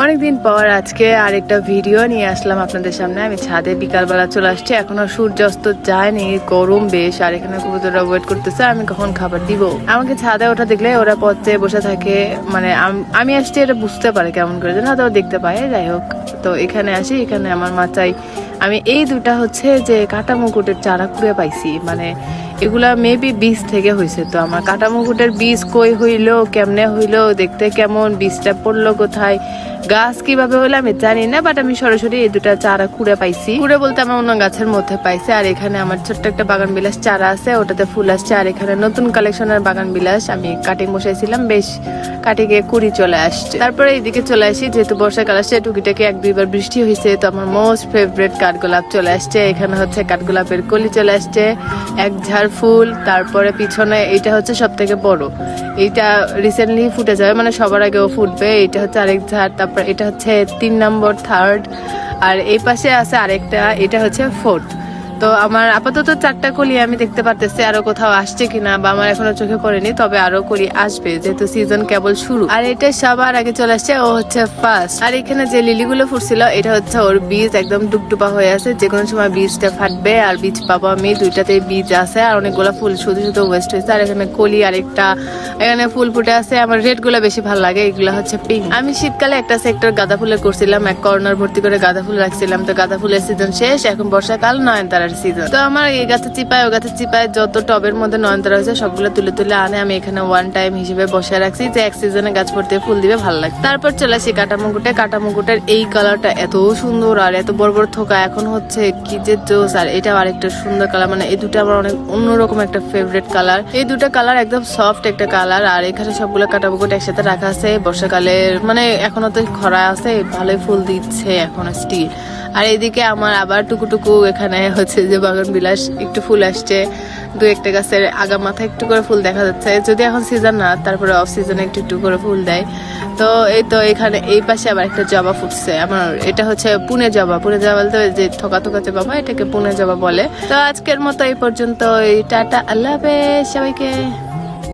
অনেকদিন পর আজকে আরেকটা ভিডিও নিয়ে আসলাম আপনাদের সামনে। আমি ছাদে বিকালবেলা চলে আসছি, এখনো সূর্যাস্ত যায়নি, গরম বেশ। আর এখানে কবুতররা ওয়েট করতেছে আমি কখন খাবার দিব। আমাকে ছাদে ওঠা দেখলে ওরা পথে বসে থাকে, মানে আমি আসছি এটা বুঝতে পারে কেমন করে যেন, হয়তো দেখতে পায়। যাই হোক, তো এখানে আসি, এখানে আমার মাচায় আমি এই দুটা হচ্ছে যে কাটা মুকুটের চারা কুড়ে পাইছি, মানে এগুলা মেবি বীজ থেকে হয়েছে। তো আমার কাটা মুকুটের বীজ কই হইলো, কেমনে হইলো, দেখতে কেমন, বীজটা পড়লো কোথায়, গাছ কিভাবে হলো আমি জানি না, বাট আমি সরাসরি এই দুটা চারা কুড়ে পাইছি। কুড়ে বলতে আমার অন্য গাছের মধ্যে পাইছে। আর এখানে আমার ছোট্ট একটা বাগান বিলাস চারা আছে, ওটাতে ফুল আসছে। আর এখানে নতুন কালেকশনের বাগান বিলাস আমি কাটিং বসাইছিলাম, বেশ কাটিংয়ে কুড়ি চলে আসছে। তারপরে এইদিকে চলে আসি, যেহেতু বর্ষাকাল আসছে, টুকিটাকি 1-2 বার বৃষ্টি হয়েছে, তো আমার মোস্ট ফেভারিট কাঠগোলাপ চলে আসছে। এখানে হচ্ছে কাঠগোলাপের কলি চলে আসছে, এক ঝাড় ফুল। তারপরে পিছনে এইটা হচ্ছে সব থেকে বড়, এইটা রিসেন্টলি ফুটে যাবে, মানে সবার আগেও ফুটবে। এটা হচ্ছে আরেক ঝাড়, তারপর এটা হচ্ছে 3 নম্বর, 3rd, আর এই পাশে আছে আরেকটা, এটা হচ্ছে 4th। তো আমার আপাতত 4টা কলি আমি দেখতে পারতেছি, আরো কোথাও আসছে কিনা বা আমার এখনো চোখে পড়েনি, তবে আরো কলি আসবে যেহেতু সিজন কেবল শুরু। আর এটা সবার আগে চলে আসছে, ও হচ্ছে ফার্স্ট। আর এখানে যে লিলিগুলো ফুটছিল এটা হচ্ছে ওর বীজ, একদম ডুবডুবা হয়ে আছে, যে কোনো সময় বীজটা ফাটবে। আর বীজ পাবো আমি, দুইটাতেই বীজ আছে। আর অনেকগুলো ফুল শুধু শুধু ওয়েস্ট হয়েছে। আর এখানে কলি আরেকটা, এখানে ফুল ফুটে আছে। আমার রেড গুলো বেশি ভালো লাগে, এগুলো হচ্ছে পিঙ্ক। আমি শীতকালে একটা সেক্টর গাঁদা ফুলের করছিলাম, এক কর্নার ভর্তি করে গাঁদা ফুল রাখছিলাম। তো গাঁদা ফুলের সিজন শেষ, এখন বর্ষাকাল, নয়নতারার সিজন। তো আমার এই গাছে চিপায় ও গাছে চিপায় যত টবের মধ্যে নয়নতারা হয়েছে সবগুলো তুলে তুলে আনে আমি এখানে ওয়ান টাইম হিসেবে বসে রাখছি, যে এক সিজনে গাছ ভর্তি ফুল দিবে, ভালো লাগে। তারপর চলে আসি কাটা মুকুটে। কাটা মুকুটের এই কালারটা এত সুন্দর আর এত বড় বড় থোকা, এখন হচ্ছে কি যে জোস। আর এটা আরেকটা সুন্দর কালার, মানে এই দুটো আমার অনেক অন্যরকম একটা ফেভারিট কালার। এই দুটো কালার একদম সফট একটা কালার। আর এখানে সবগুলো কাটা মুকুট একসাথে রাখা আছে বর্ষাকালের, মানে এখনো তো খরা আছে, ভালোই ফুল দিচ্ছে এখনো স্টিল। আর এদিকে আমার আবার টুকুটুকু এখানে হচ্ছে যে বাগান বিলাস, একটু ফুল আসছে, 2-1টা গাছের আগা মাথা একটু করে ফুল দেখা যাচ্ছে, যদি এখন সিজন না, তারপরে অফ সিজনে একটু একটু করে ফুল দেয়। তো এই তো এখানে এই পাশে আবার একটা জবা ফুটছে আমার, এটা হচ্ছে পুনে জবা। পুনে জবা বলতে যে থোকা থোকা যে বাবা, এটাকে পুনে জবা বলে। তো আজকের মতো এই পর্যন্ত, টাটা, আল্লাহ হাফেজ সবাইকে।